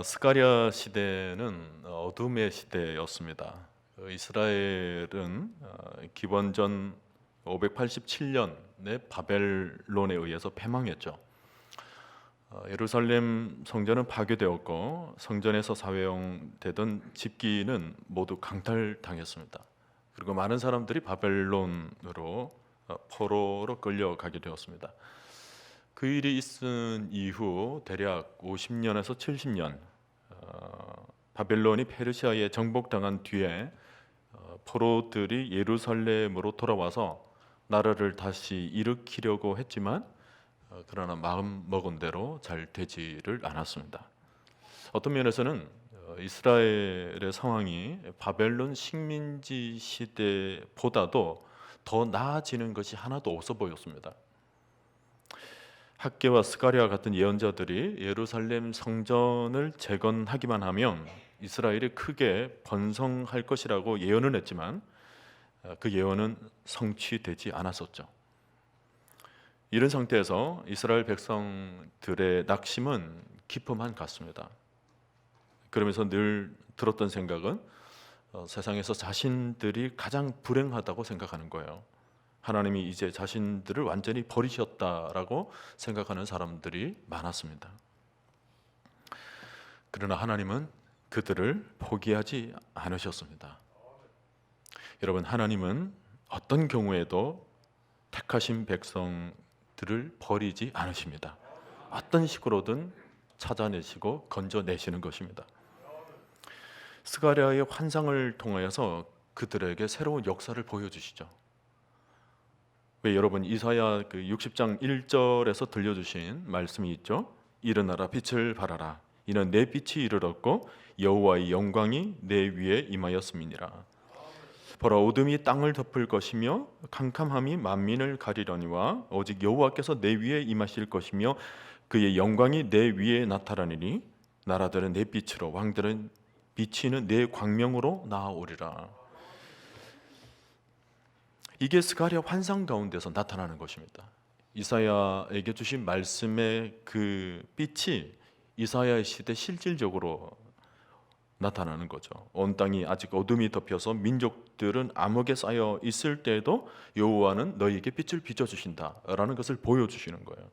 스가랴 시대는 어둠의 시대였습니다. 이스라엘은 기원전 587년에 바벨론에 의해서 패망했죠. 예루살렘 성전은 파괴되었고 성전에서 사용되던 집기는 모두 강탈당했습니다. 그리고 많은 사람들이 바벨론으로 포로로 끌려가게 되었습니다. 그 일이 있은 이후 대략 50년에서 70년 바벨론이 페르시아에 정복당한 뒤에 포로들이 예루살렘으로 돌아와서 나라를 다시 일으키려고 했지만 그러나 마음 먹은 대로 잘 되지를 않았습니다. 어떤 면에서는 이스라엘의 상황이 바벨론 식민지 시대보다도 더 나아지는 것이 하나도 없어 보였습니다. 학개와 스가랴 같은 예언자들이 예루살렘 성전을 재건하기만 하면 이스라엘이 크게 번성할 것이라고 예언을 했지만 그 예언은 성취되지 않았었죠. 이런 상태에서 이스라엘 백성들의 낙심은 깊음만 같습니다. 그러면서 늘 들었던 생각은 세상에서 자신들이 가장 불행하다고 생각하는 거예요. 하나님이 이제 자신들을 완전히 버리셨다라고 생각하는 사람들이 많았습니다. 그러나 하나님은 그들을 포기하지 않으셨습니다. 여러분, 하나님은 어떤 경우에도 택하신 백성들을 버리지 않으십니다. 어떤 식으로든 찾아내시고 건져내시는 것입니다. 스가랴의 환상을 통하여서 그들에게 새로운 역사를 보여주시죠. 왜 여러분 이사야 60장 1절에서 들려주신 말씀이 있죠. 일어나라 빛을 발하라 이는 내 빛이 이르렀고 여호와의 영광이 내 위에 임하였음이니라. 보라 어둠이 땅을 덮을 것이며 캄캄함이 만민을 가리려니와 오직 여호와께서 내 위에 임하실 것이며 그의 영광이 내 위에 나타나리니 나라들은 내 빛으로 왕들은 비치는 내 광명으로 나아오리라. 이게 스가랴 환상 가운데서 나타나는 것입니다. 이사야에게 주신 말씀의 그 빛이 이사야의 시대 실질적으로 나타나는 거죠. 온 땅이 아직 어둠이 덮여서 민족들은 암흑에 쌓여 있을 때에도 여호와는 너희에게 빛을 비춰주신다라는 것을 보여주시는 거예요.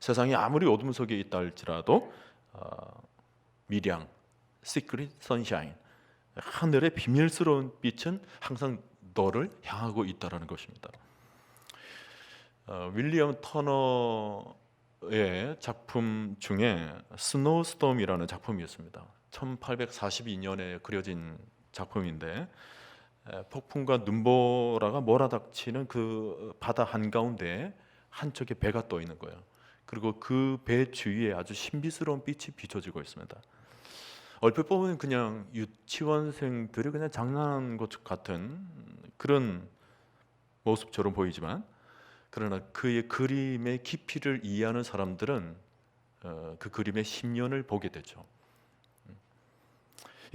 세상이 아무리 어둠 속에 있다 할지라도 미량, 시크릿 선샤인, 하늘의 비밀스러운 빛은 항상 너를 향하고 있다라는 것입니다. 윌리엄 터너의 작품 중에 스노우스톰이라는 작품이 있습니다. 1842년에 그려진 작품인데 폭풍과 눈보라가 몰아닥치는 그 바다 한가운데 한쪽에 배가 떠 있는 거예요. 그리고 그 배 주위에 아주 신비스러운 빛이 비춰지고 있습니다. 얼핏 보면 그냥 유치원생들이 그냥 장난하는 것 같은 그런 모습처럼 보이지만 그러나 그의 그림의 깊이를 이해하는 사람들은 그 그림의 심연을 보게 되죠.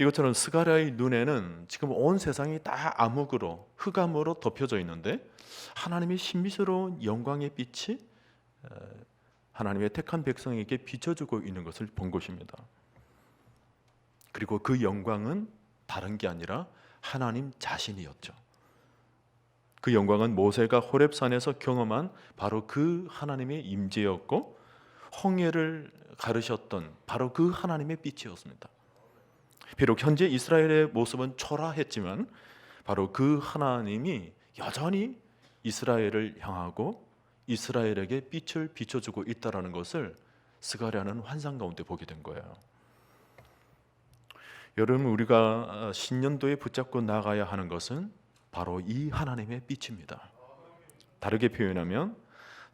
이것처럼 스가랴의 눈에는 지금 온 세상이 다 암흑으로 흑암으로 덮여져 있는데 하나님의 신비스러운 영광의 빛이 하나님의 택한 백성에게 비춰주고 있는 것을 본 것입니다. 그리고 그 영광은 다른 게 아니라 하나님 자신이었죠. 그 영광은 모세가 호렙산에서 경험한 바로 그 하나님의 임재였고 홍해를 가르셨던 바로 그 하나님의 빛이었습니다. 비록 현재 이스라엘의 모습은 초라했지만 바로 그 하나님이 여전히 이스라엘을 향하고 이스라엘에게 빛을 비춰주고 있다는 것을 스가랴는 환상 가운데 보게 된 거예요. 여러분, 우리가 신년도에 붙잡고 나가야 하는 것은 바로 이 하나님의 빛입니다. 다르게 표현하면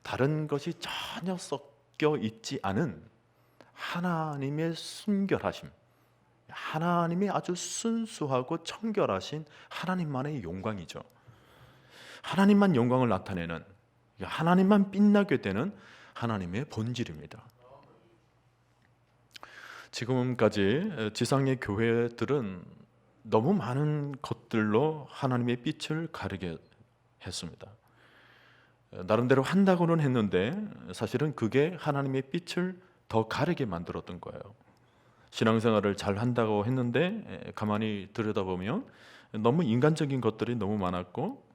다른 것이 전혀 섞여 있지 않은 하나님의 순결하심, 하나님의 아주 순수하고 청결하신 하나님만의 영광이죠. 하나님만 영광을 나타내는, 하나님만 빛나게 되는 하나님의 본질입니다. 지금까지 지상의 교회들은 너무 많은 것들로 하나님의 빛을 가리게 했습니다. 나름대로 한다고는 했는데 사실은 그게 하나님의 빛을 더 가리게 만들었던 거예요. 신앙생활을 잘 한다고 했는데 가만히 들여다보면 너무 인간적인 것들이 너무 많았고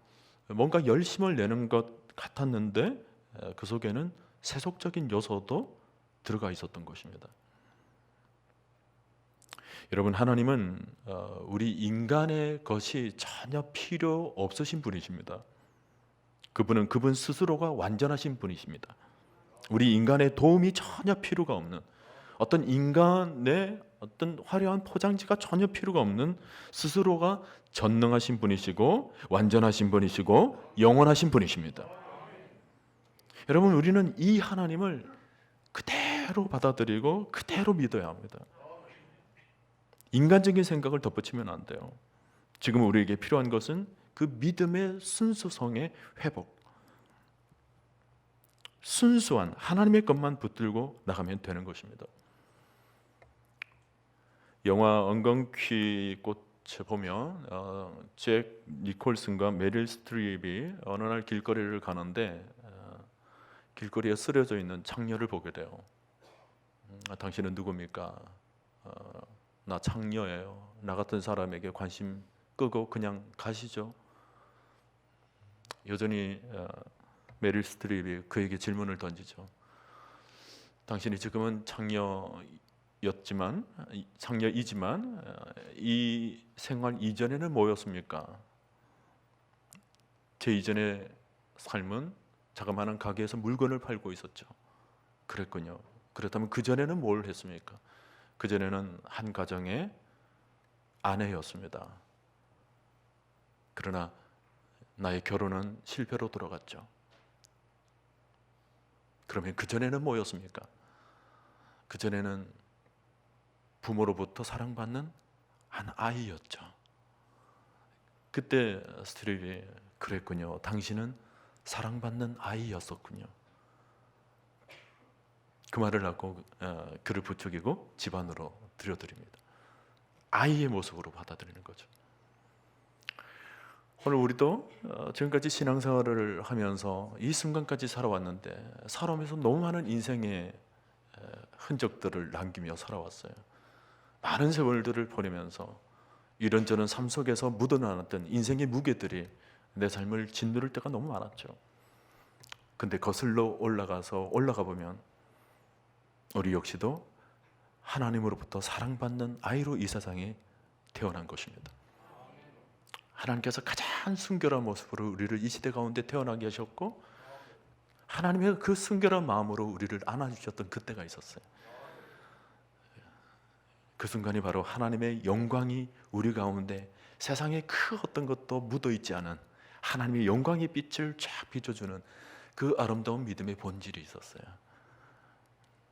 뭔가 열심을 내는 것 같았는데 그 속에는 세속적인 요소도 들어가 있었던 것입니다. 여러분, 하나님은 우리 인간의 것이 전혀 필요 없으신 분이십니다. 그분은 그분 스스로가 완전하신 분이십니다. 우리 인간의 도움이 전혀 필요가 없는, 어떤 인간의 어떤 화려한 포장지가 전혀 필요가 없는 스스로가 전능하신 분이시고 완전하신 분이시고 영원하신 분이십니다. 여러분, 우리는 이 하나님을 그대로 받아들이고 그대로 믿어야 합니다. 인간적인 생각을 덧붙이면 안 돼요. 지금 우리에게 필요한 것은 그 믿음의 순수성의 회복, 순수한 하나님의 것만 붙들고 나가면 되는 것입니다. 영화 언건퀴 꽃에 보면 잭 니콜슨과 메릴 스트립이 어느 날 길거리를 가는데 길거리에 쓰러져 있는 창녀를 보게 돼요. 당신은 누굽니까? 나 창녀예요. 나 같은 사람에게 관심 끄고 그냥 가시죠. 여전히 메릴 스트립이 그에게 질문을 던지죠. 당신이 지금은 창녀이지만 이 생활 이전에는 뭐였습니까? 제 이전의 삶은 자그마한 가게에서 물건을 팔고 있었죠. 그랬군요. 그렇다면 그 전에는 뭘 했습니까? 그 전에는 한 가정의 아내였습니다. 그러나 나의 결혼은 실패로 돌아갔죠. 그러면 그 전에는 뭐였습니까? 그 전에는 부모로부터 사랑받는 한 아이였죠. 그때 스트립이 그랬군요. 당신은 사랑받는 아이였었군요. 그 말을 하고 그를 부추기고 집 안으로 들여드립니다. 아이의 모습으로 받아들이는 거죠. 오늘 우리도 지금까지 신앙생활을 하면서 이 순간까지 살아왔는데 살아오면서 너무 많은 인생의 흔적들을 남기며 살아왔어요. 많은 세월들을 보내면서 이런저런 삶 속에서 묻어나왔던 인생의 무게들이 내 삶을 짓누를 때가 너무 많았죠. 근데 거슬러 올라가 보면 우리 역시도 하나님으로부터 사랑받는 아이로 이 세상에 태어난 것입니다. 하나님께서 가장 순결한 모습으로 우리를 이 시대 가운데 태어나게 하셨고 하나님의 그 순결한 마음으로 우리를 안아주셨던 그때가 있었어요. 그 순간이 바로 하나님의 영광이 우리 가운데 세상에 그 어떤 것도 묻어있지 않은 하나님의 영광의 빛을 쫙 비춰주는 그 아름다운 믿음의 본질이 있었어요.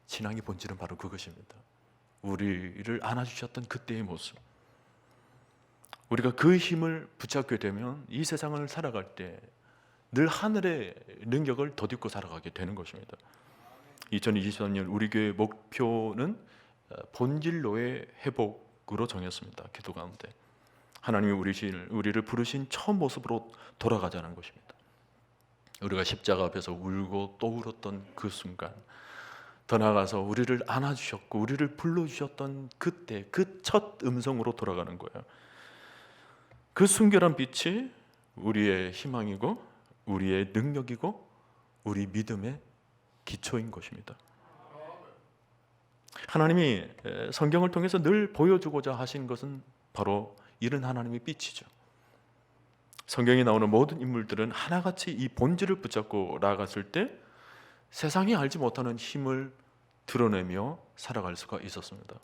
신앙의 본질은 바로 그것입니다. 우리를 안아주셨던 그때의 모습, 우리가 그 힘을 붙잡게 되면 이 세상을 살아갈 때 늘 하늘의 능력을 덧입고 살아가게 되는 것입니다. 2023년 우리 교회의 목표는 본질로의 회복으로 정했습니다. 기도 가운데 하나님이 우리를 부르신 처음 모습으로 돌아가자는 것입니다. 우리가 십자가 앞에서 울고 또 울었던 그 순간, 더 나아가서 우리를 안아주셨고 우리를 불러주셨던 그때 그 첫 음성으로 돌아가는 거예요. 그 순결한 빛이 우리의 희망이고 우리의 능력이고 우리 믿음의 기초인 것입니다. 하나님이 성경을 통해서 늘 보여주고자 하신 것은 바로 이런 하나님의 빛이죠. 성경에 나오는 모든 인물들은 하나같이 이 본질을 붙잡고 나아갔을 때 세상이 알지 못하는 힘을 드러내며 살아갈 수가 있었습니다.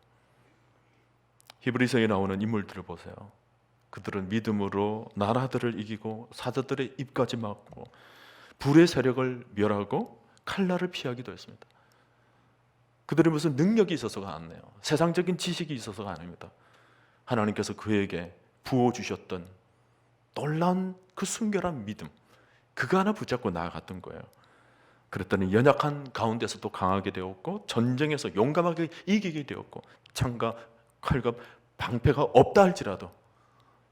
히브리서에 나오는 인물들을 보세요. 그들은 믿음으로 나라들을 이기고 사자들의 입까지 막고 불의 세력을 멸하고 칼날을 피하기도 했습니다. 그들이 무슨 능력이 있어서가 아니에요. 세상적인 지식이 있어서가 아닙니다. 하나님께서 그에게 부어주셨던 놀라운 그 순결한 믿음, 그거 하나 붙잡고 나아갔던 거예요. 그랬더니 연약한 가운데서도 강하게 되었고 전쟁에서 용감하게 이기게 되었고 창과 칼과 방패가 없다 할지라도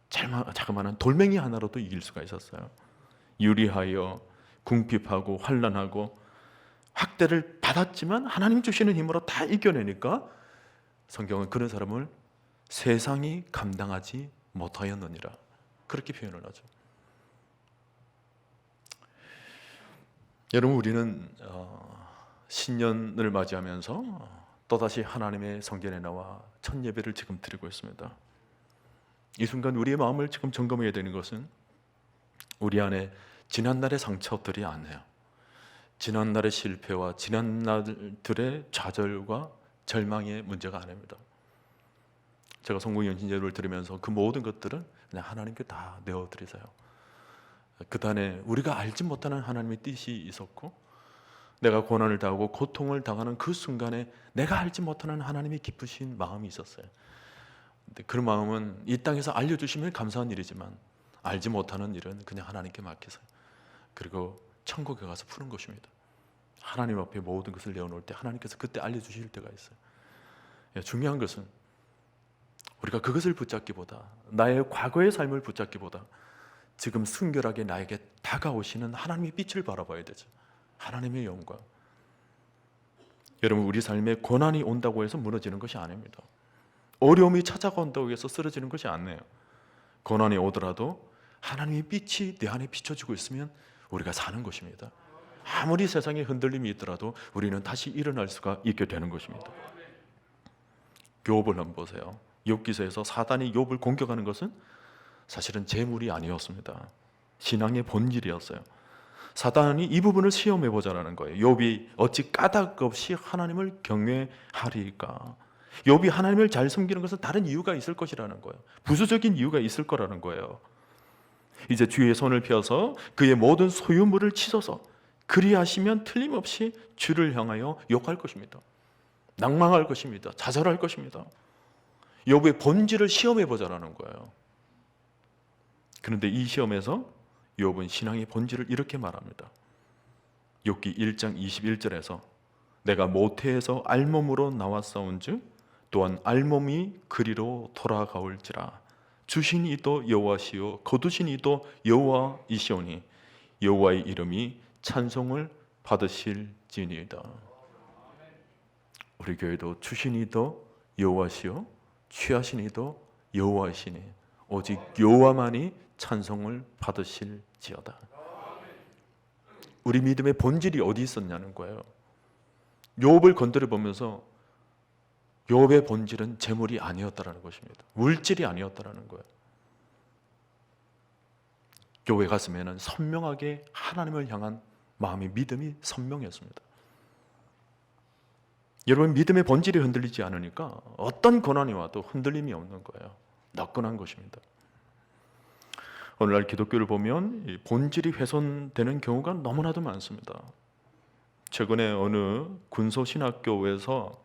자그마한 돌멩이 하나로도 이길 수가 있었어요. 유리하여 궁핍하고 환난하고 학대를 받았지만 하나님 주시는 힘으로 다 이겨내니까 성경은 그런 사람을 세상이 감당하지 못하였느니라 그렇게 표현을 하죠. 여러분, 우리는 신년을 맞이하면서 또다시 하나님의 성전에 나와 첫 예배를 지금 드리고 있습니다. 이 순간 우리의 마음을 지금 점검해야 되는 것은 우리 안에 지난날의 상처들이 아니에요. 지난날의 실패와 지난날들의 좌절과 절망의 문제가 아닙니다. 제가 성공연신제를 들으면서 그 모든 것들은 그냥 하나님께 다 내어드리세요. 그 단에 우리가 알지 못하는 하나님의 뜻이 있었고, 내가 고난을 당하고 고통을 당하는 그 순간에 내가 알지 못하는 하나님의 기쁘신 마음이 있었어요. 근데 그 마음은 이 땅에서 알려주시면 감사한 일이지만 알지 못하는 일은 그냥 하나님께 맡기세요. 그리고 천국에 가서 푸는 것입니다. 하나님 앞에 모든 것을 내어놓을 때 하나님께서 그때 알려주실 때가 있어요. 중요한 것은 우리가 그것을 붙잡기보다, 나의 과거의 삶을 붙잡기보다 지금 순결하게 나에게 다가오시는 하나님의 빛을 바라봐야 되죠. 하나님의 영광. 여러분, 우리 삶에 고난이 온다고 해서 무너지는 것이 아닙니다. 어려움이 찾아온다고 해서 쓰러지는 것이 아니에요. 고난이 오더라도 하나님의 빛이 내 안에 비춰지고 있으면 우리가 사는 것입니다. 아무리 세상에 흔들림이 있더라도 우리는 다시 일어날 수가 있게 되는 것입니다. 욥을 한번 보세요. 욥기서에서 사단이 욥을 공격하는 것은 사실은 재물이 아니었습니다. 신앙의 본질이었어요. 사단이 이 부분을 시험해 보자라는 거예요. 욥이 어찌 까닭 없이 하나님을 경외하리까? 욥이 하나님을 잘 섬기는 것은 다른 이유가 있을 것이라는 거예요. 부수적인 이유가 있을 거라는 거예요. 이제 주의 손을 펴서 그의 모든 소유물을 치소서. 그리하시면 틀림없이 주를 향하여 욕할 것입니다. 낭망할 것입니다. 좌절할 것입니다. 욥의 본질을 시험해 보자라는 거예요. 그런데 이 시험에서 욥은 신앙의 본질을 이렇게 말합니다. 욥기 1장 21절에서 내가 모태에서 알몸으로 나왔사온즉 또한 알몸이 그리로 돌아가올지라 주신 이도 여호와시요 거두신 이도 여호와이시오니 여호와의 이름이 찬송을 받으실지니이다. 우리 교회도 주신 이도 여호와시요 취하신 이도 여호와이시니 오직 여호와만이 찬송을 받으실지어다. 우리 믿음의 본질이 어디 있었냐는 거예요. 욥을 건드려 보면서 욥의 본질은 재물이 아니었다라는 것입니다. 물질이 아니었다라는 거예요. 욥의 가슴에는 선명하게 하나님을 향한 마음의 믿음이 선명했습니다. 여러분, 믿음의 본질이 흔들리지 않으니까 어떤 고난이 와도 흔들림이 없는 거예요. 너끈한 것입니다. 오늘날 기독교를 보면 본질이 훼손되는 경우가 너무나도 많습니다. 최근에 어느 군소신학교에서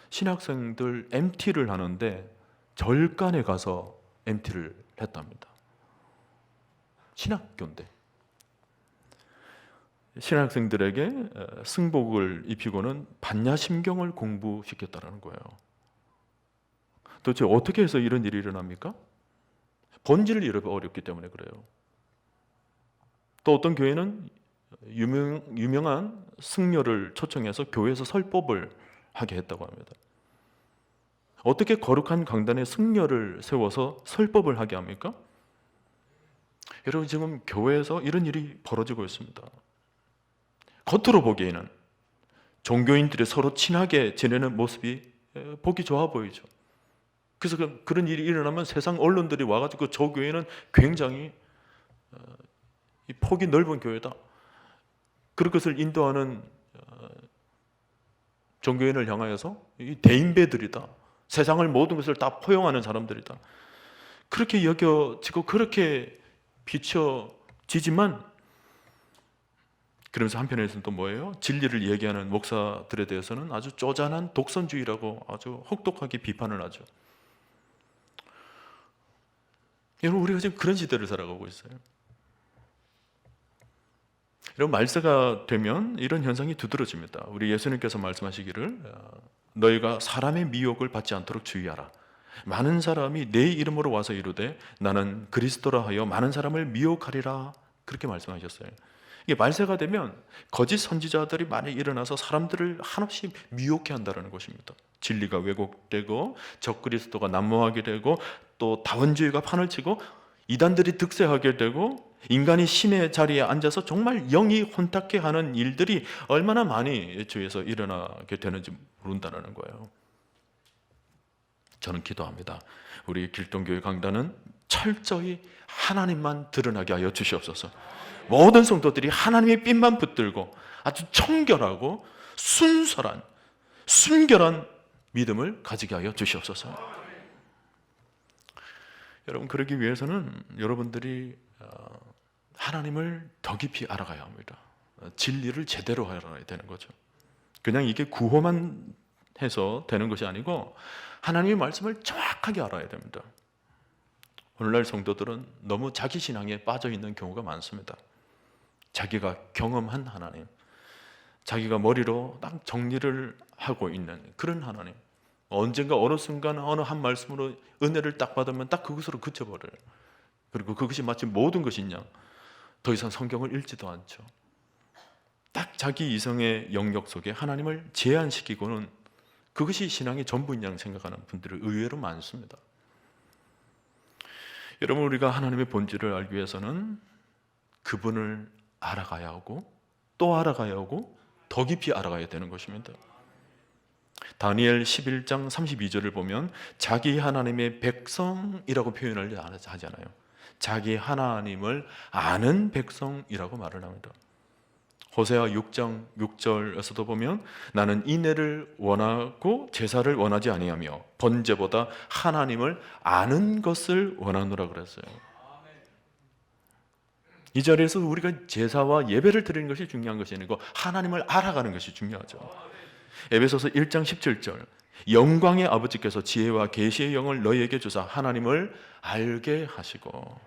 신학생들 MT를 하는데 절간에 가서 MT를 했답니다. 신학교인데 신학생들에게 승복을 입히고는 반야심경을 공부시켰다는 거예요. 도대체 어떻게 해서 이런 일이 일어납니까? 본질을 잃어버렸기 때문에 그래요. 또 어떤 교회는 유명한 승려를 초청해서 교회에서 설법을 하게 했다고 합니다. 어떻게 거룩한 강단에 승려를 세워서 설법을 하게 합니까? 여러분, 지금 교회에서 이런 일이 벌어지고 있습니다. 겉으로 보기에는 종교인들이 서로 친하게 지내는 모습이 보기 좋아 보이죠. 그래서 그런 일이 일어나면 세상 언론들이 와가지고 저 교회는 굉장히 폭이 넓은 교회다, 그런 것을 인도하는 종교인을 향하여서 이 대인배들이다, 세상을 모든 것을 다 포용하는 사람들이다, 그렇게 여겨지고 그렇게 비춰지지만, 그러면서 한편에서는 또 뭐예요? 진리를 얘기하는 목사들에 대해서는 아주 쪼잔한 독선주의라고 아주 혹독하게 비판을 하죠. 여러분, 우리가 지금 그런 시대를 살아가고 있어요. 여러분, 말세가 되면 이런 현상이 두드러집니다. 우리 예수님께서 말씀하시기를 너희가 사람의 미혹을 받지 않도록 주의하라. 많은 사람이 내 이름으로 와서 이르되 나는 그리스도라 하여 많은 사람을 미혹하리라, 그렇게 말씀하셨어요. 이게 말세가 되면 거짓 선지자들이 많이 일어나서 사람들을 한없이 미혹해 한다는 것입니다. 진리가 왜곡되고 적그리스도가 난무하게 되고 또 다원주의가 판을 치고 이단들이 득세하게 되고 인간이 신의 자리에 앉아서 정말 영이 혼탁해하는 일들이 얼마나 많이 주위에서 일어나게 되는지 모른다는 거예요. 저는 기도합니다. 우리 길동교회 강단은 철저히 하나님만 드러나게 하여 주시옵소서. 모든 성도들이 하나님의 빛만 붙들고 아주 청결하고 순결한 믿음을 가지게 하여 주시옵소서. 여러분, 그러기 위해서는 여러분들이 하나님을 더 깊이 알아가야 합니다. 진리를 제대로 알아야 되는 거죠. 그냥 이게 구호만 해서 되는 것이 아니고 하나님의 말씀을 정확하게 알아야 됩니다. 오늘날 성도들은 너무 자기 신앙에 빠져 있는 경우가 많습니다. 자기가 경험한 하나님, 자기가 머리로 딱 정리를 하고 있는 그런 하나님, 언젠가 어느 순간 어느 한 말씀으로 은혜를 딱 받으면 딱 그것으로 그쳐버려요. 그리고 그것이 마치 모든 것이냐, 더 이상 성경을 읽지도 않죠. 딱 자기 이성의 영역 속에 하나님을 제한시키고는 그것이 신앙의 전부인 양 생각하는 분들이 의외로 많습니다. 여러분, 우리가 하나님의 본질을 알기 위해서는 그분을 알아가야 하고 또 알아가야 하고 더 깊이 알아가야 되는 것입니다. 다니엘 11장 32절을 보면 자기 하나님의 백성이라고 표현을 하잖아요. 자기 하나님을 아는 백성이라고 말을 합니다. 호세아 6장 6절에서도 보면 나는 인애를 원하고 제사를 원하지 아니하며 번제보다 하나님을 아는 것을 원하노라 그랬어요. 이 자리에서 우리가 제사와 예배를 드리는 것이 중요한 것이 아니고 하나님을 알아가는 것이 중요하죠. 에베소서 1장 17절 영광의 아버지께서 지혜와 계시의 영을 너희에게 주사 하나님을 알게 하시고,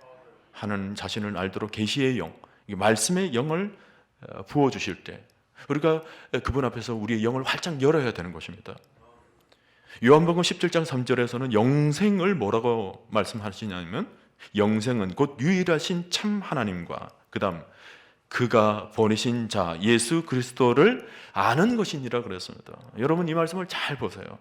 하나님 자신을 알도록 계시의 영, 말씀의 영을 부어주실 때 우리가 그분 앞에서 우리의 영을 활짝 열어야 되는 것입니다. 요한복음 17장 3절에서는 영생을 뭐라고 말씀하시냐면 영생은 곧 유일하신 참 하나님과 그 다음 그가 보내신 자 예수 그리스도를 아는 것이니라 그랬습니다. 여러분, 이 말씀을 잘 보세요.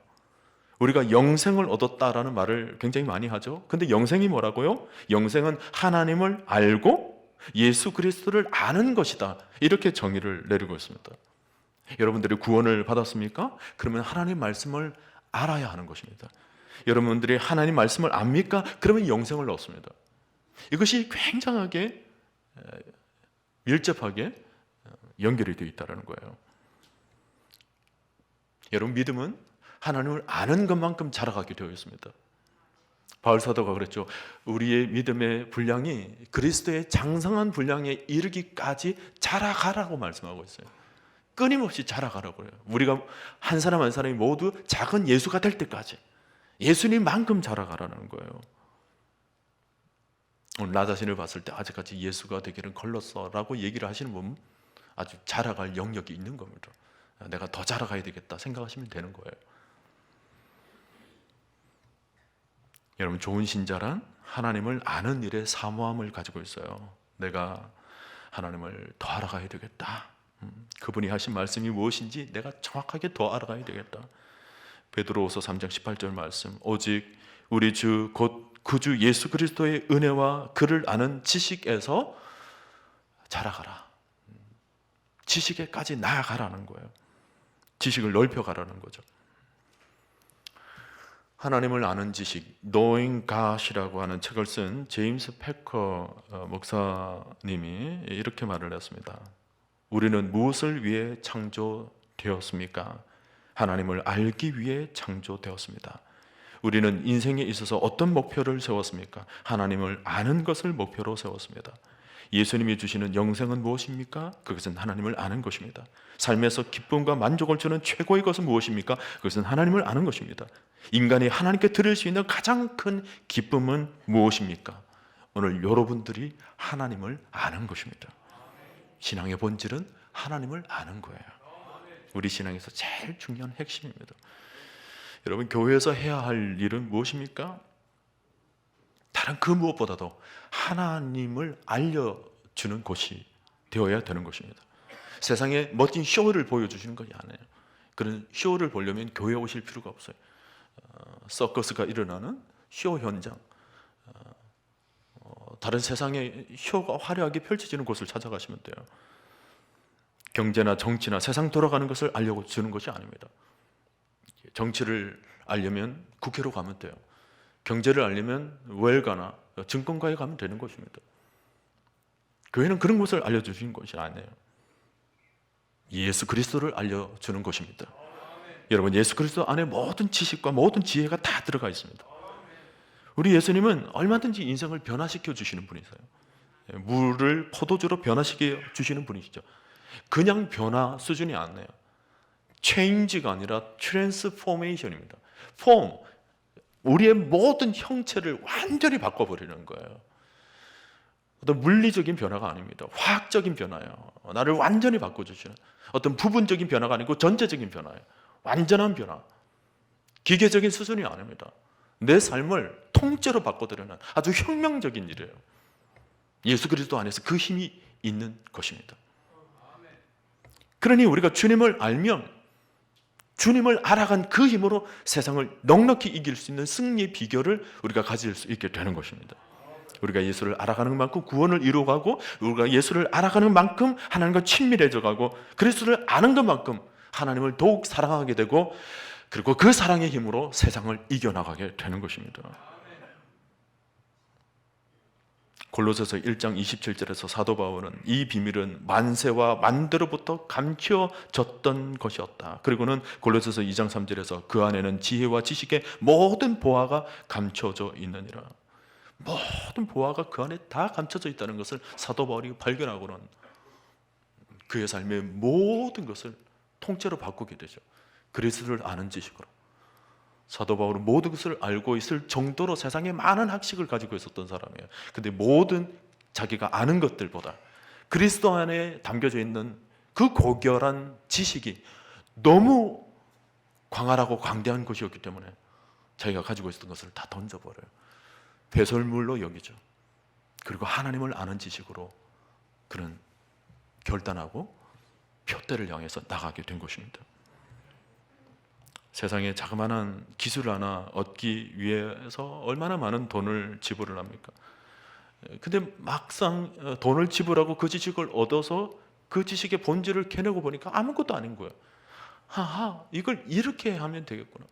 우리가 영생을 얻었다라는 말을 굉장히 많이 하죠. 근데 영생이 뭐라고요? 영생은 하나님을 알고 예수 그리스도를 아는 것이다, 이렇게 정의를 내리고 있습니다. 여러분들이 구원을 받았습니까? 그러면 하나님 말씀을 알아야 하는 것입니다. 여러분들이 하나님 말씀을 압니까? 그러면 영생을 얻습니다. 이것이 굉장하게 밀접하게 연결이 되어 있다는 거예요. 여러분, 믿음은 하나님을 아는 것만큼 자라가게 되어 있습니다. 바울 사도가 그랬죠. 우리의 믿음의 분량이 그리스도의 장성한 분량에 이르기까지 자라가라고 말씀하고 있어요. 끊임없이 자라가라고 해요. 우리가 한 사람 한 사람이 모두 작은 예수가 될 때까지 예수님만큼 자라가라는 거예요. 오늘 나 자신을 봤을 때 아직까지 예수가 되기는 걸렀어라고 얘기를 하시는 분은 아주 자라갈 영역이 있는 겁니다. 내가 더 자라가야 되겠다 생각하시면 되는 거예요. 여러분, 좋은 신자란 하나님을 아는 일에 사모함을 가지고 있어요. 내가 하나님을 더 알아가야 되겠다. 그분이 하신 말씀이 무엇인지 내가 정확하게 더 알아가야 되겠다. 베드로후서 3장 18절 말씀, 오직 우리 주 곧 구주 예수 그리스도의 은혜와 그를 아는 지식에서 자라가라. 지식에까지 나아가라는 거예요. 지식을 넓혀가라는 거죠. 하나님을 아는 지식, Knowing God이라고 하는 책을 쓴 제임스 패커 목사님이 이렇게 말을 했습니다. 우리는 무엇을 위해 창조되었습니까? 하나님을 알기 위해 창조되었습니다. 우리는 인생에 있어서 어떤 목표를 세웠습니까? 하나님을 아는 것을 목표로 세웠습니다. 예수님이 주시는 영생은 무엇입니까? 그것은 하나님을 아는 것입니다. 삶에서 기쁨과 만족을 주는 최고의 것은 무엇입니까? 그것은 하나님을 아는 것입니다. 인간이 하나님께 드릴 수 있는 가장 큰 기쁨은 무엇입니까? 오늘 여러분들이 하나님을 아는 것입니다. 신앙의 본질은 하나님을 아는 거예요. 우리 신앙에서 제일 중요한 핵심입니다. 여러분, 교회에서 해야 할 일은 무엇입니까? 다른 그 무엇보다도 하나님을 알려주는 곳이 되어야 되는 것입니다. 세상에 멋진 쇼를 보여주시는 것이 아니에요. 그런 쇼를 보려면 교회 오실 필요가 없어요. 서커스가 일어나는 쇼 현장, 다른 세상에 쇼가 화려하게 펼쳐지는 곳을 찾아가시면 돼요. 경제나 정치나 세상 돌아가는 것을 알려고 주는 것이 아닙니다. 정치를 알려면 국회로 가면 돼요. 경제를 알려면 웰가나 증권가에 가면 되는 것입니다. 교회는 그런 것을 알려주신 것이 아니에요. 예수 그리스도를 알려주는 것입니다. 여러분, 예수 그리스도 안에 모든 지식과 모든 지혜가 다 들어가 있습니다. 우리 예수님은 얼마든지 인생을 변화시켜 주시는 분이세요. 물을 포도주로 변화시켜 주시는 분이시죠. 그냥 변화 수준이 아니에요. 체인지가 아니라 트랜스포메이션입니다. 폼, 우리의 모든 형체를 완전히 바꿔버리는 거예요. 어떤 물리적인 변화가 아닙니다. 화학적인 변화예요. 나를 완전히 바꿔주시는 어떤 부분적인 변화가 아니고 전체적인 변화예요. 완전한 변화. 기계적인 수준이 아닙니다. 내 삶을 통째로 바꿔드리는 아주 혁명적인 일이에요. 예수 그리스도 안에서 그 힘이 있는 것입니다. 그러니 우리가 주님을 알면 주님을 알아간 그 힘으로 세상을 넉넉히 이길 수 있는 승리의 비결을 우리가 가질 수 있게 되는 것입니다. 우리가 예수를 알아가는 만큼 구원을 이루어가고, 우리가 예수를 알아가는 만큼 하나님과 친밀해져 가고, 그리스도를 아는 것만큼 하나님을 더욱 사랑하게 되고, 그리고 그 사랑의 힘으로 세상을 이겨나가게 되는 것입니다. 골로새서 1장 27절에서 사도 바울은 이 비밀은 만세와 만대로부터 감추어졌던 것이었다. 그리고는 골로새서 2장 3절에서 그 안에는 지혜와 지식의 모든 보화가 감춰져 있느니라. 모든 보화가 그 안에 다 감춰져 있다는 것을 사도 바울이 발견하고는 그의 삶의 모든 것을 통째로 바꾸게 되죠. 그리스도를 아는 지식으로. 사도 바울은 모든 것을 알고 있을 정도로 세상에 많은 학식을 가지고 있었던 사람이에요. 근데 모든 자기가 아는 것들보다 그리스도 안에 담겨져 있는 그 고결한 지식이 너무 광활하고 광대한 것이었기 때문에 자기가 가지고 있었던 것을 다 던져버려요. 배설물로 여기죠. 그리고 하나님을 아는 지식으로 그는 결단하고 표대를 향해서 나가게 된 것입니다. 세상에 자그마한 기술 하나 얻기 위해서 얼마나 많은 돈을 지불을 합니까? 근데 막상 돈을 지불하고 그 지식을 얻어서 그 지식의 본질을 캐내고 보니까 아무것도 아닌 거예요. 하하, 이걸 이렇게 하면 되겠구나.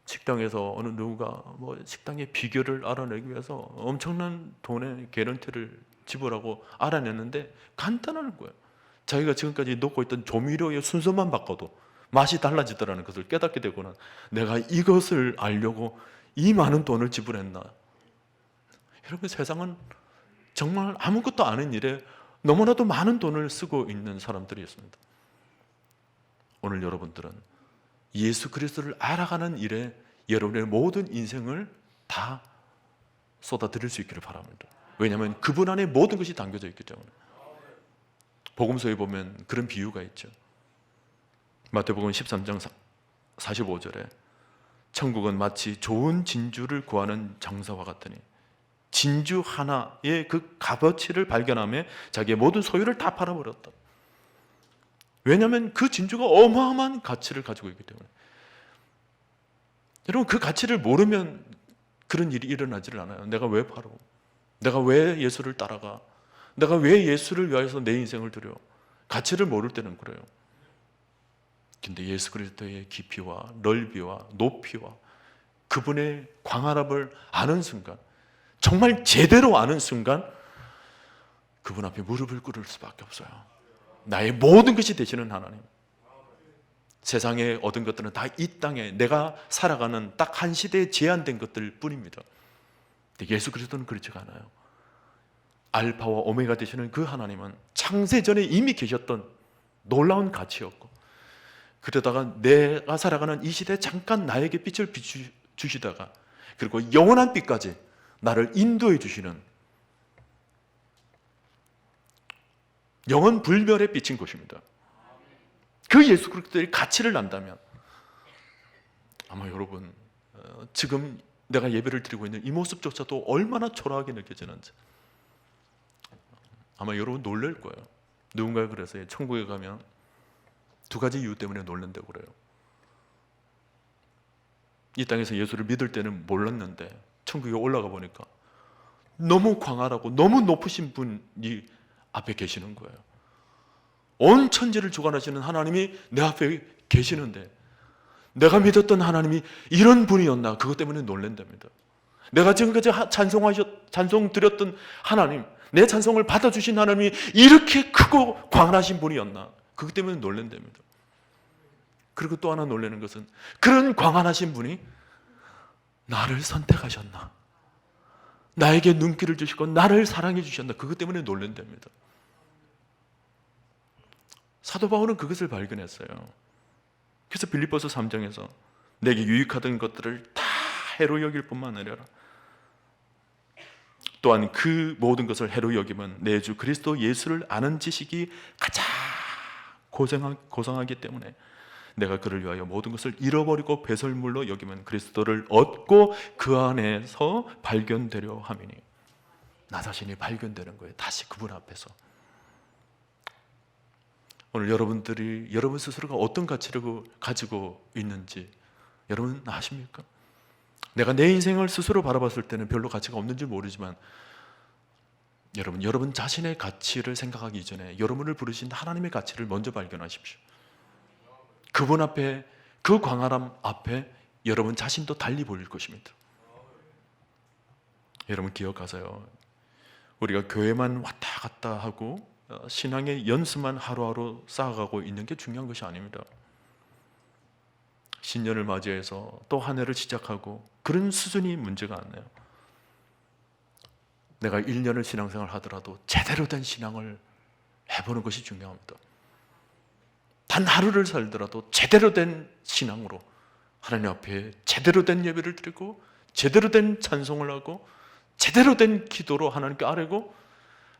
식당에서 어느 누가 식당의 비결을 알아내기 위해서 엄청난 돈의 개런티를 지불하고 알아냈는데 간단한 거예요. 자기가 지금까지 넣고 있던 조미료의 순서만 바꿔도 맛이 달라지더라는 것을 깨닫게 되고는 내가 이것을 알려고 이 많은 돈을 지불했나. 여러분, 세상은 정말 아무것도 아닌 일에 너무나도 많은 돈을 쓰고 있는 사람들이었습니다. 오늘 여러분들은 예수 그리스도를 알아가는 일에 여러분의 모든 인생을 다 쏟아드릴 수 있기를 바랍니다. 왜냐하면 그분 안에 모든 것이 담겨져 있기 때문에. 복음서에 보면 그런 비유가 있죠. 마태복음 13장 45절에 천국은 마치 좋은 진주를 구하는 장사와 같으니 진주 하나의 그 값어치를 발견하며 자기의 모든 소유를 다 팔아버렸다. 왜냐하면 그 진주가 어마어마한 가치를 가지고 있기 때문에. 여러분, 그 가치를 모르면 그런 일이 일어나지를 않아요. 내가 왜 팔아? 내가 왜 예수를 따라가? 내가 왜 예수를 위해서 내 인생을 드려? 가치를 모를 때는 그래요. 근데 예수 그리스도의 깊이와 넓이와 높이와 그분의 광활함을 아는 순간, 정말 제대로 아는 순간 그분 앞에 무릎을 꿇을 수밖에 없어요. 나의 모든 것이 되시는 하나님. 세상에 얻은 것들은 다 이 땅에 내가 살아가는 딱 한 시대에 제한된 것들 뿐입니다. 근데 예수 그리스도는 그렇지가 않아요. 알파와 오메가 되시는 그 하나님은 창세전에 이미 계셨던 놀라운 가치였고, 그러다가 내가 살아가는 이 시대에 잠깐 나에게 빛을 비추시다가 그리고 영원한 빛까지 나를 인도해 주시는 영원 불멸의 빛인 것입니다. 그 예수 그리스도의 가치를 안다면 아마 여러분 지금 내가 예배를 드리고 있는 이 모습조차도 얼마나 초라하게 느껴지는지 아마 여러분 놀랄 거예요. 누군가 그래서 천국에 가면 두 가지 이유 때문에 놀란다고 그래요. 이 땅에서 예수를 믿을 때는 몰랐는데 천국에 올라가 보니까 너무 광활하고 너무 높으신 분이 앞에 계시는 거예요. 온 천지를 주관하시는 하나님이 내 앞에 계시는데 내가 믿었던 하나님이 이런 분이었나, 그것 때문에 놀란답니다. 내가 지금까지 찬송 드렸던 하나님, 내 찬송을 받아주신 하나님이 이렇게 크고 광활하신 분이었나, 그것 때문에 놀란답니다. 그리고 또 하나 놀라는 것은 그런 광활하신 분이 나를 선택하셨나, 나에게 눈길을 주시고 나를 사랑해 주셨나, 그것 때문에 놀란답니다. 사도 바울은 그것을 발견했어요. 그래서 빌립보서 3장에서 내게 유익하던 것들을 다 해로 여길 뿐만 아니라 또한 그 모든 것을 해로 여기면 내 주 그리스도 예수를 아는 지식이 가장 고상하기 때문에 내가 그를 위하여 모든 것을 잃어버리고 배설물로 여기면 그리스도를 얻고 그 안에서 발견되려 함이니, 나 자신이 발견되는 거예요. 다시 그분 앞에서. 오늘 여러분들이 여러분 스스로가 어떤 가치를 가지고 있는지 여러분 아십니까? 내가 내 인생을 스스로 바라봤을 때는 별로 가치가 없는지 모르지만 여러분 자신의 가치를 생각하기 이전에 여러분을 부르신 하나님의 가치를 먼저 발견하십시오. 그분 앞에, 그 광활함 앞에 여러분 자신도 달리 보일 것입니다. 여러분 기억하세요. 우리가 교회만 왔다 갔다 하고 신앙의 연수만 하루하루 쌓아가고 있는 게 중요한 것이 아닙니다. 신년을 맞이해서 또 한 해를 시작하고 그런 수준이 문제가 아니에요. 내가 1년을 신앙생활 하더라도 제대로 된 신앙을 해보는 것이 중요합니다. 단 하루를 살더라도 제대로 된 신앙으로 하나님 앞에 제대로 된 예배를 드리고 제대로 된 찬송을 하고 제대로 된 기도로 하나님께 아뢰고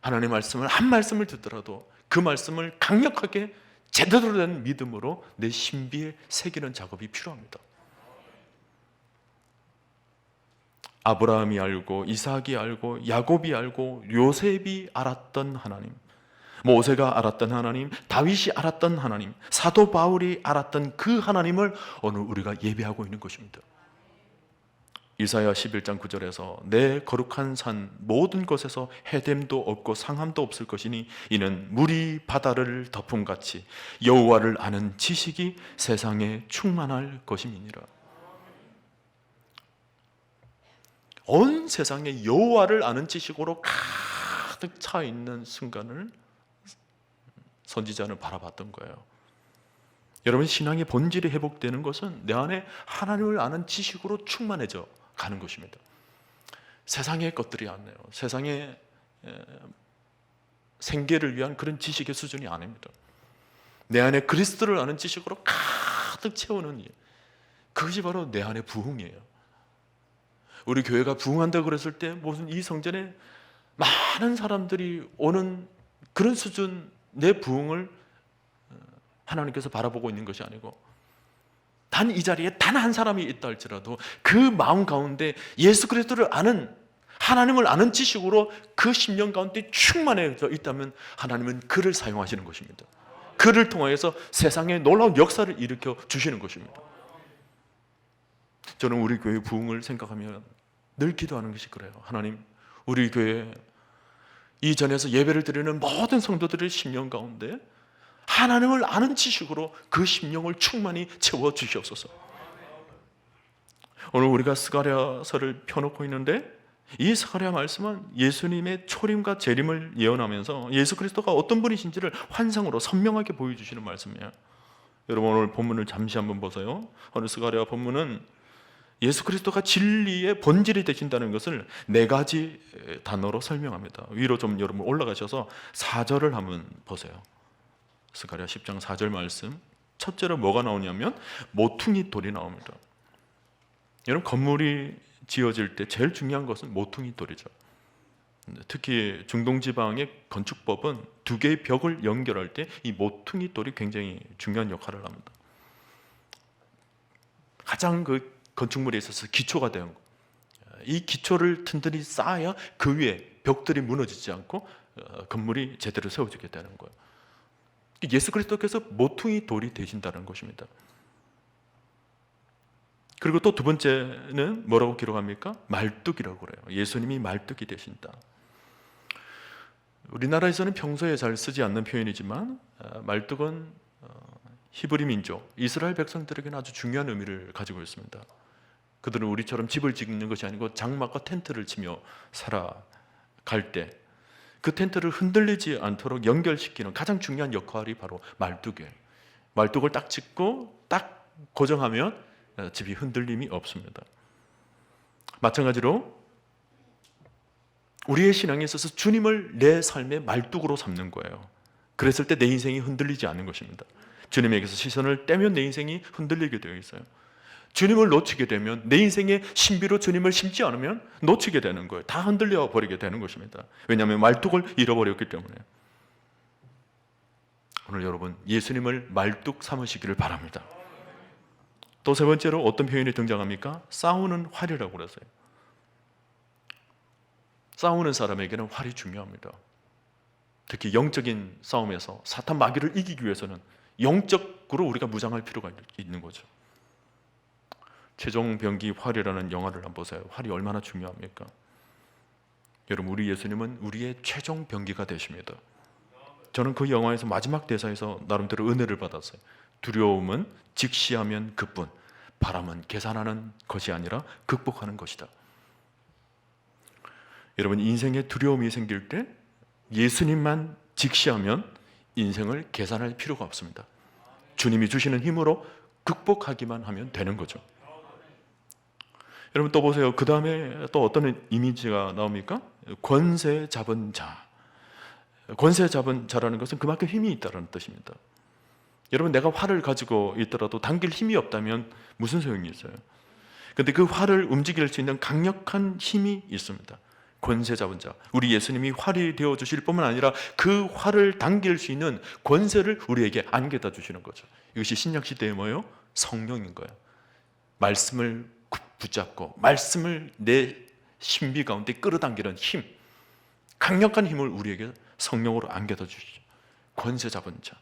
하나님의 말씀을 한 말씀을 듣더라도 그 말씀을 강력하게 제대로 된 믿음으로 내 신비에 새기는 작업이 필요합니다. 아브라함이 알고 이삭이 알고 야곱이 알고 요셉이 알았던 하나님, 모세가 알았던 하나님, 다윗이 알았던 하나님, 사도 바울이 알았던 그 하나님을 오늘 우리가 예배하고 있는 것입니다. 이사야 11장 9절에서 내 거룩한 산 모든 곳에서 해됨도 없고 상함도 없을 것이니 이는 물이 바다를 덮음같이 여호와를 아는 지식이 세상에 충만할 것임이니라. 온 세상에 여호와를 아는 지식으로 가득 차 있는 순간을 선지자는 바라봤던 거예요. 여러분, 신앙의 본질이 회복되는 것은 내 안에 하나님을 아는 지식으로 충만해져 가는 것입니다. 세상의 것들이 아니에요. 세상의 생계를 위한 그런 지식의 수준이 아닙니다. 내 안에 그리스도를 아는 지식으로 가득 채우는 일, 그것이 바로 내 안의 부흥이에요. 우리 교회가 부흥한다고 그랬을 때 무슨 이 성전에 많은 사람들이 오는 그런 수준, 내 부흥을 하나님께서 바라보고 있는 것이 아니고 단 이 자리에 단 한 사람이 있다 할지라도 그 마음 가운데 예수 그리스도를 아는, 하나님을 아는 지식으로 그 심령 가운데 충만해져 있다면 하나님은 그를 사용하시는 것입니다. 그를 통하여서 세상에 놀라운 역사를 일으켜 주시는 것입니다. 저는 우리 교회 부흥을 생각하면 늘 기도하는 것이 그래요. 하나님, 우리 교회 이 전에서 예배를 드리는 모든 성도들의 심령 가운데 하나님을 아는 지식으로 그 심령을 충만히 채워 주시옵소서. 오늘 우리가 스가랴서를 펴놓고 있는데 이 스가랴 말씀은 예수님의 초림과 재림을 예언하면서 예수 그리스도가 어떤 분이신지를 환상으로 선명하게 보여주시는 말씀이에요. 여러분, 오늘 본문을 잠시 한번 보세요. 오늘 스가랴 본문은 예수 그리스도가 진리의 본질이 되신다는 것을 네 가지 단어로 설명합니다. 위로 좀 여러분 올라가셔서 4절을 한번 보세요. 스가랴 10장 4절 말씀, 첫째로 뭐가 나오냐면 모퉁이 돌이 나옵니다. 여러분, 건물이 지어질 때 제일 중요한 것은 모퉁이 돌이죠. 특히 중동 지방의 건축법은 두 개의 벽을 연결할 때 이 모퉁이 돌이 굉장히 중요한 역할을 합니다. 가장 그 건축물에 있어서 기초가 되는 거. 이 기초를 튼튼히 쌓아야 그 위에 벽들이 무너지지 않고 건물이 제대로 세워지게 되는 거예요. 예수 그리스도께서 모퉁이 돌이 되신다는 것입니다. 그리고 또 두 번째는 뭐라고 기록합니까? 말뚝이라고 그래요. 예수님이 말뚝이 되신다. 우리나라에서는 평소에 잘 쓰지 않는 표현이지만 말뚝은 히브리 민족, 이스라엘 백성들에게는 아주 중요한 의미를 가지고 있습니다. 그들은 우리처럼 집을 짓는 것이 아니고 장막과 텐트를 치며 살아갈 때 그 텐트를 흔들리지 않도록 연결시키는 가장 중요한 역할이 바로 말뚝이에요. 말뚝을 딱 짓고 딱 고정하면 집이 흔들림이 없습니다. 마찬가지로 우리의 신앙에 있어서 주님을 내 삶의 말뚝으로 삼는 거예요. 그랬을 때 내 인생이 흔들리지 않는 것입니다. 주님에게서 시선을 떼면 내 인생이 흔들리게 되어 있어요. 주님을 놓치게 되면 내 인생의 신비로 주님을 심지 않으면 놓치게 되는 거예요. 다 흔들려 버리게 되는 것입니다. 왜냐하면 말뚝을 잃어버렸기 때문에. 오늘 여러분 예수님을 말뚝 삼으시기를 바랍니다. 또 세 번째로 어떤 표현이 등장합니까? 싸우는 활이라고 그랬어요. 싸우는 사람에게는 활이 중요합니다. 특히 영적인 싸움에서 사탄 마귀를 이기기 위해서는 영적으로 우리가 무장할 필요가 있는 거죠. 최종병기 활이라는 영화를 한번 보세요. 활이 얼마나 중요합니까? 여러분 우리 예수님은 우리의 최종병기가 되십니다. 저는 그 영화에서 마지막 대사에서 나름대로 은혜를 받았어요. 두려움은 직시하면 그뿐, 바람은 계산하는 것이 아니라 극복하는 것이다. 여러분 인생에 두려움이 생길 때 예수님만 직시하면 인생을 계산할 필요가 없습니다. 주님이 주시는 힘으로 극복하기만 하면 되는 거죠. 여러분 또 보세요. 그 다음에 또 어떤 이미지가 나옵니까? 권세 잡은 자. 권세 잡은 자라는 것은 그만큼 힘이 있다는 뜻입니다. 여러분 내가 활을 가지고 있더라도 당길 힘이 없다면 무슨 소용이 있어요? 그런데 그 활을 움직일 수 있는 강력한 힘이 있습니다. 권세 잡은 자. 우리 예수님이 활이 되어 주실 뿐만 아니라 그 활을 당길 수 있는 권세를 우리에게 안겨다 주시는 거죠. 이것이 신약 시대의 뭐예요? 성령인 거예요. 말씀을 붙잡고 말씀을 내 신비 가운데 끌어당기는 힘, 강력한 힘을 우리에게 성령으로 안겨다 주시죠. 권세 잡은 자.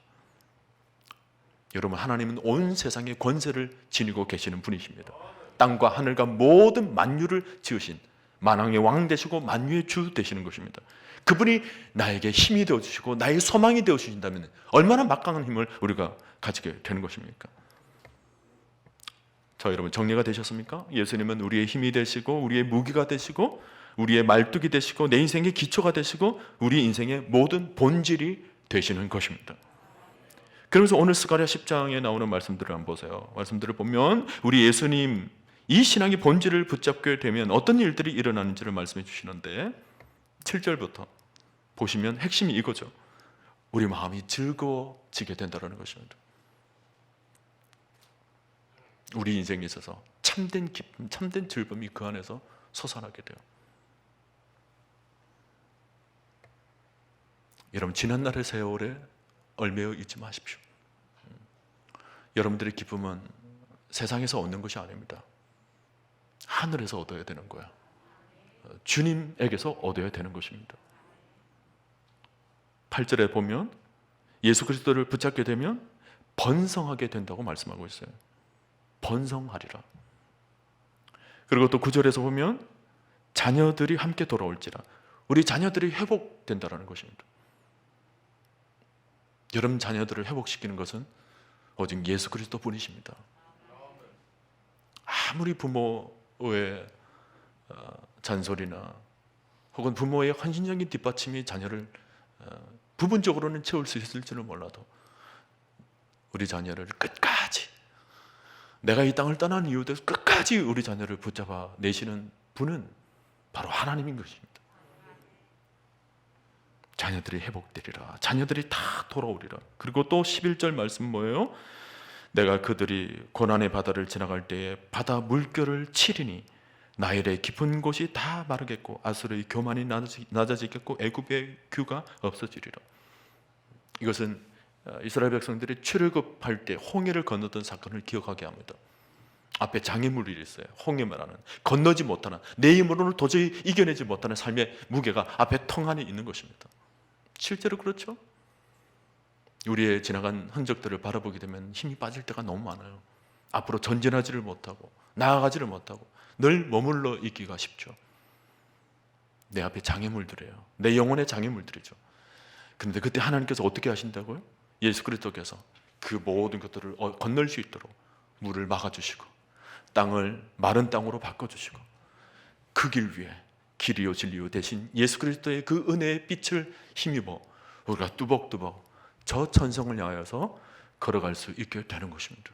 여러분 하나님은 온 세상의 권세를 지니고 계시는 분이십니다. 땅과 하늘과 모든 만유를 지으신 만왕의 왕 되시고 만유의 주 되시는 것입니다. 그분이 나에게 힘이 되어주시고 나의 소망이 되어주신다면 얼마나 막강한 힘을 우리가 가지게 되는 것입니까? 자, 여러분 정리가 되셨습니까? 예수님은 우리의 힘이 되시고 우리의 무기가 되시고 우리의 말뚝이 되시고 내 인생의 기초가 되시고 우리 인생의 모든 본질이 되시는 것입니다. 그러면서 오늘 스가랴 10장에 나오는 말씀들을 한번 보세요. 말씀들을 보면 우리 예수님 이 신앙의 본질을 붙잡게 되면 어떤 일들이 일어나는지를 말씀해 주시는데 7절부터 보시면 핵심이 이거죠. 우리 마음이 즐거워지게 된다는 것입니다. 우리 인생에 있어서 참된 기쁨, 참된 즐거움이 그 안에서 솟아나게 돼요. 여러분 지난날의 세월에 얽매여 있지 마십시오. 여러분들의 기쁨은 세상에서 얻는 것이 아닙니다. 하늘에서 얻어야 되는 거야. 주님에게서 얻어야 되는 것입니다. 8절에 보면 예수 그리스도를 붙잡게 되면 번성하게 된다고 말씀하고 있어요. 번성하리라. 그리고 또 9절에서 보면 자녀들이 함께 돌아올지라. 우리 자녀들이 회복된다는 것입니다. 여러분 자녀들을 회복시키는 것은 오직 예수 그리스도 뿐이십니다. 아무리 부모의 잔소리나 혹은 부모의 헌신적인 뒷받침이 자녀를 부분적으로는 채울 수 있을지는 몰라도 우리 자녀를 끝까지 내가 이 땅을 떠난 이유도 끝까지 우리 자녀를 붙잡아 내시는 분은 바로 하나님인 것입니다. 자녀들이 회복되리라. 자녀들이 다 돌아오리라. 그리고 또 11절 말씀 뭐예요? 내가 그들이 고난의 바다를 지나갈 때에 바다 물결을 치리니 나일의 깊은 곳이 다 마르겠고 아수르의 교만이 낮아지겠고 애굽의 규가 없어지리라. 이것은 이스라엘 백성들이 출애굽할 때 홍해를 건너던 사건을 기억하게 합니다. 앞에 장애물이 있어요. 홍해만하는 건너지 못하는 내 힘으로는 도저히 이겨내지 못하는 삶의 무게가 앞에 통 안에 있는 것입니다. 실제로 그렇죠? 우리의 지나간 흔적들을 바라보게 되면 힘이 빠질 때가 너무 많아요. 앞으로 전진하지를 못하고 나아가지를 못하고 늘 머물러 있기가 쉽죠. 내 앞에 장애물들이에요. 내 영혼의 장애물들이죠. 그런데 그때 하나님께서 어떻게 하신다고요? 예수 그리스도께서 그 모든 것들을 건널 수 있도록 물을 막아주시고 땅을 마른 땅으로 바꿔주시고 그 길 위에 길이요 진리요 대신 예수 그리스도의 그 은혜의 빛을 힘입어 우리가 뚜벅뚜벅 저 천성을 향하여서 걸어갈 수 있게 되는 것입니다.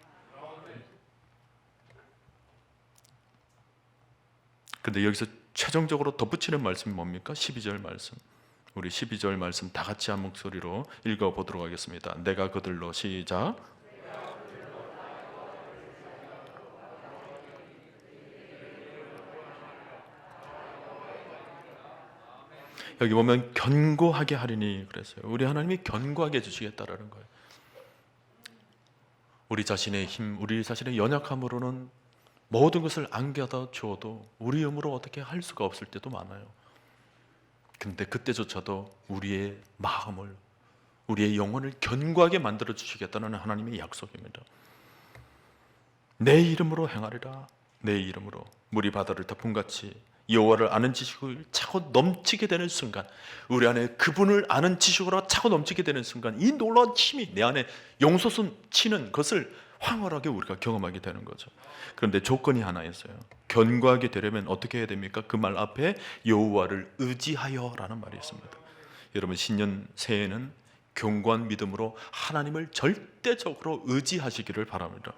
그런데 여기서 최종적으로 덧붙이는 말씀이 뭡니까? 12절 말씀. 우리 12절 말씀 다 같이 한 목소리로 읽어보도록 하겠습니다. 내가 그들로 시작. 여기 보면 견고하게 하리니 그랬어요. 우리 하나님이 견고하게 해주시겠다라는 거예요. 우리 자신의 힘, 우리 자신의 연약함으로는 모든 것을 안겨다 주어도 우리 힘으로 어떻게 할 수가 없을 때도 많아요. 근데 그때조차도 우리의 마음을, 우리의 영혼을 견고하게 만들어 주시겠다는 하나님의 약속입니다. 내 이름으로 행하리라. 내 이름으로 물이 바다를 덮음같이 여호와를 아는 지식을 차고 넘치게 되는 순간, 우리 안에 그분을 아는 지식으로 차고 넘치게 되는 순간 이 놀라운 힘이 내 안에 용솟음 치는 것을 황홀하게 우리가 경험하게 되는 거죠. 그런데 조건이 하나 있어요. 견고하게 되려면 어떻게 해야 됩니까? 그 말 앞에 여호와를 의지하여라는 말이 있습니다. 여러분 신년 새해에는 견고한 믿음으로 하나님을 절대적으로 의지하시기를 바랍니다.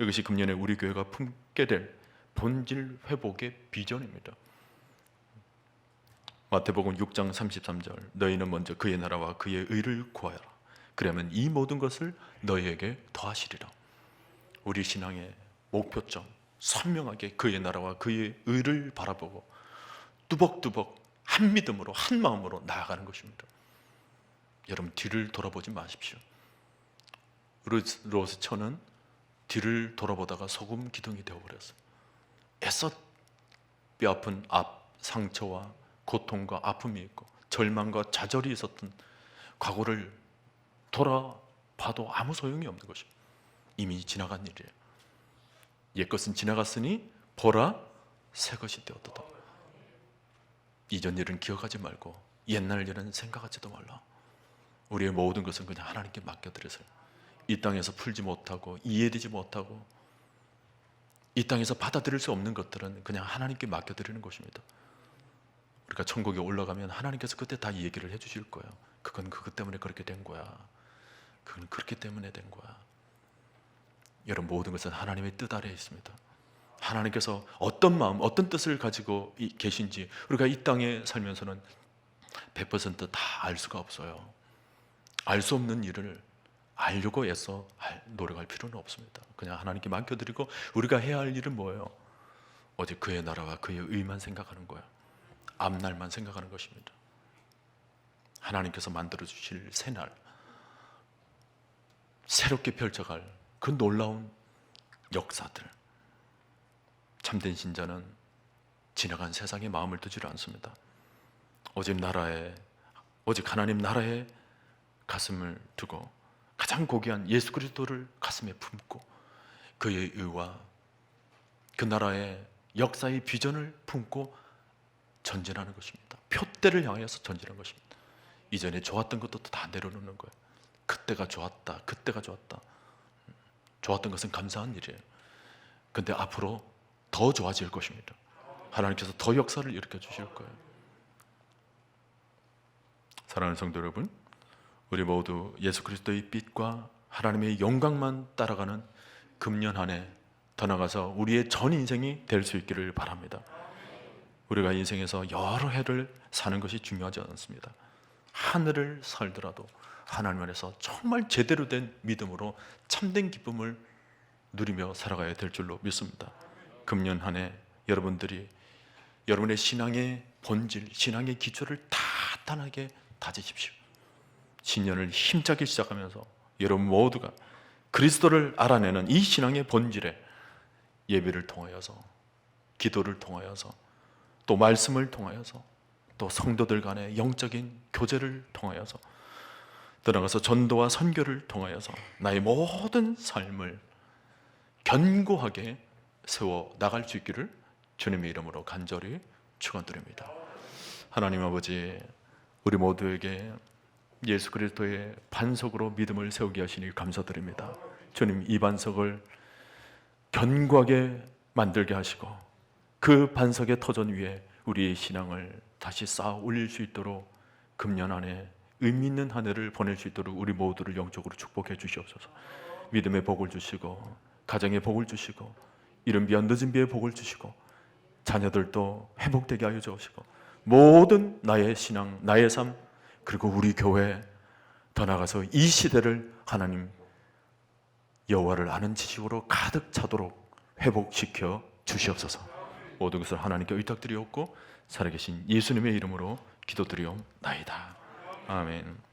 이것이 금년에 우리 교회가 품게 될 본질 회복의 비전입니다. 마태복음 6장 33절 너희는 먼저 그의 나라와 그의 의를 구하여라. 그러면 이 모든 것을 너희에게 더하시리라. 우리 신앙의 목표점 선명하게 그의 나라와 그의 의를 바라보고 뚜벅뚜벅 한 믿음으로 한 마음으로 나아가는 것입니다. 여러분 뒤를 돌아보지 마십시오. 롯의 처는 뒤를 돌아보다가 소금 기둥이 되어버렸어요. 애써 뼈아픈 상처와 고통과 아픔이 있고 절망과 좌절이 있었던 과거를 돌아봐도 아무 소용이 없는 것입니다. 이미 지나간 일이에요. 옛것은 지나갔으니 보라 새 것이 되었도다. 이전 일은 기억하지 말고 옛날 일은 생각하지도 말라. 우리의 모든 것은 그냥 하나님께 맡겨드리세요. 이 땅에서 풀지 못하고 이해되지 못하고 이 땅에서 받아들일 수 없는 것들은 그냥 하나님께 맡겨드리는 것입니다. 우리가 천국에 올라가면 하나님께서 그때 다 이 얘기를 해주실 거예요. 그건 그것 때문에 그렇게 된 거야. 그건 그렇기 때문에 된 거야. 여러분 모든 것은 하나님의 뜻 아래에 있습니다. 하나님께서 어떤 마음, 어떤 뜻을 가지고 계신지 우리가 이 땅에 살면서는 100% 다 알 수가 없어요. 알 수 없는 일을 알려고 애써 노력할 필요는 없습니다. 그냥 하나님께 맡겨드리고 우리가 해야 할 일은 뭐예요? 오직 그의 나라와 그의 의만 생각하는 거예요. 앞날만 생각하는 것입니다. 하나님께서 만들어주실 새날, 새롭게 펼쳐갈 그 놀라운 역사들. 참된 신자는 지나간 세상에 마음을 두지 않습니다. 오직 하나님 나라에 가슴을 두고 가장 고귀한 예수 그리스도를 가슴에 품고 그의 의와 그 나라의 역사의 비전을 품고 전진하는 것입니다. 표대를 향해서 전진하는 것입니다. 이전에 좋았던 것도 다 내려놓는 거예요. 그때가 좋았다. 좋았던 것은 감사한 일이에요. 근데 앞으로 더 좋아질 것입니다. 하나님께서 더 역사를 일으켜 주실 거예요. 사랑하는 성도 여러분, 우리 모두 예수 그리스도의 빛과 하나님의 영광만 따라가는 금년 한 해 더 나아가서 우리의 전 인생이 될 수 있기를 바랍니다. 우리가 인생에서 여러 해를 사는 것이 중요하지 않습니다. 하늘을 살더라도 하나님 안에서 정말 제대로 된 믿음으로 참된 기쁨을 누리며 살아가야 될 줄로 믿습니다. 금년 한 해 여러분들이 여러분의 신앙의 본질, 신앙의 기초를 탄탄하게 다지십시오. 신년을 힘차게 시작하면서 여러분 모두가 그리스도를 알아내는 이 신앙의 본질에 예배를 통하여서, 기도를 통하여서, 또 말씀을 통하여서, 또 성도들 간의 영적인 교제를 통하여서 떠나가서 전도와 선교를 통하여서 나의 모든 삶을 견고하게 세워 나갈 수 있기를 주님의 이름으로 간절히 축원드립니다. 하나님 아버지, 우리 모두에게 예수 그리스도의 반석으로 믿음을 세우게 하시니 감사드립니다. 주님, 이 반석을 견고하게 만들게 하시고 그 반석의 터전 위에 우리의 신앙을 다시 쌓아 올릴 수 있도록 금년 안에 의미 있는 한 해를 보낼 수 있도록 우리 모두를 영적으로 축복해 주시옵소서. 믿음의 복을 주시고 가정의 복을 주시고 이른 비와 늦은 비의 복을 주시고 자녀들도 회복되게 하여 주시고 모든 나의 신앙, 나의 삶, 그리고 우리 교회, 더 나아가서 이 시대를 하나님 여호와를 아는 지식으로 가득 차도록 회복시켜 주시옵소서. 모든 것을 하나님께 의탁드리옵고 살아계신 예수님의 이름으로 기도드리옵나이다. 아멘.